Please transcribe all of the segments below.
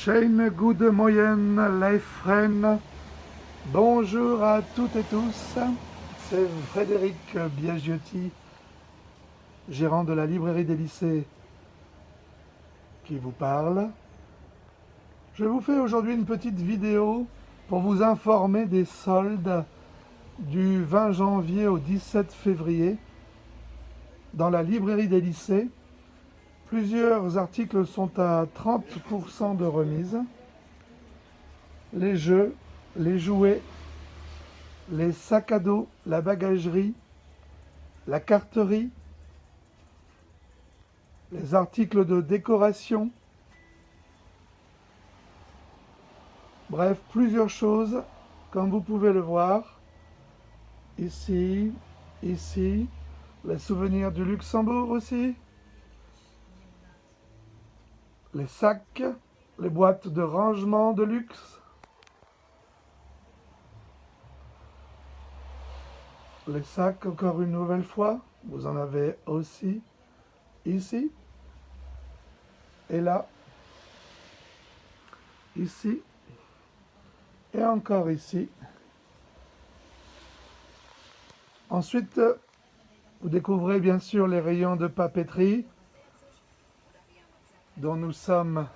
Schöne gute Morgen, les frères. Bonjour à toutes et tous. C'est Frédéric Biagiotti, gérant de la librairie des lycées, qui vous parle. Je vous fais aujourd'hui une petite vidéo pour vous informer des soldes du 20 janvier au 17 février dans la librairie des lycées. Plusieurs articles sont à 30% de remise. Les jeux, les jouets, les sacs à dos, la bagagerie, la carterie, les articles de décoration, bref, plusieurs choses, comme vous pouvez le voir, ici, ici, les souvenirs du Luxembourg aussi, les sacs, les boîtes de rangement de luxe, les sacs encore une nouvelle fois, vous en avez aussi ici, et là, ici, et encore ici. Ensuite, vous découvrez bien sûr les rayons de papeterie dont nous sommes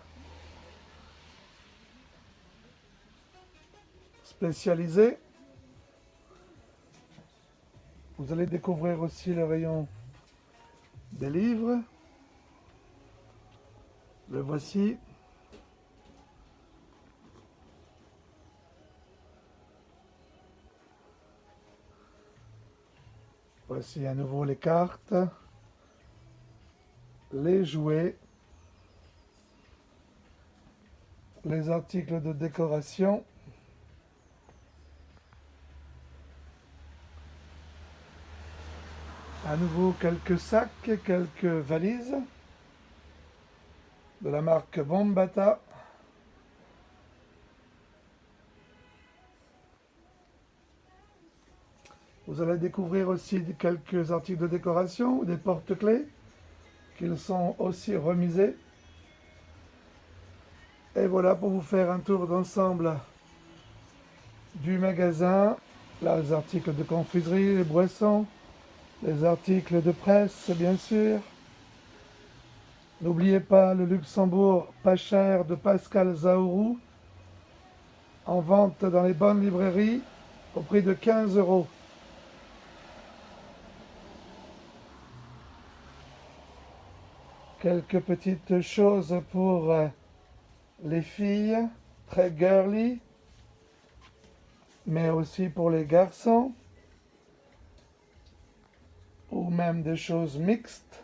spécialisés. Vous allez découvrir aussi le rayon des livres. Le voici. Voici à nouveau les cartes, les jouets, les articles de décoration, à nouveau quelques sacs, quelques valises de la marque Bombata. Vous allez découvrir aussi quelques articles de décoration, des porte-clés, qu'ils sont aussi remisés. Et voilà pour vous faire un tour d'ensemble du magasin, là, les articles de confiserie, les boissons, les articles de presse, bien sûr. N'oubliez pas le Luxembourg pas cher de Pascal Zaourou, en vente dans les bonnes librairies au prix de 15 €. Quelques petites choses pour les filles, très girly, mais aussi pour les garçons, ou même des choses mixtes.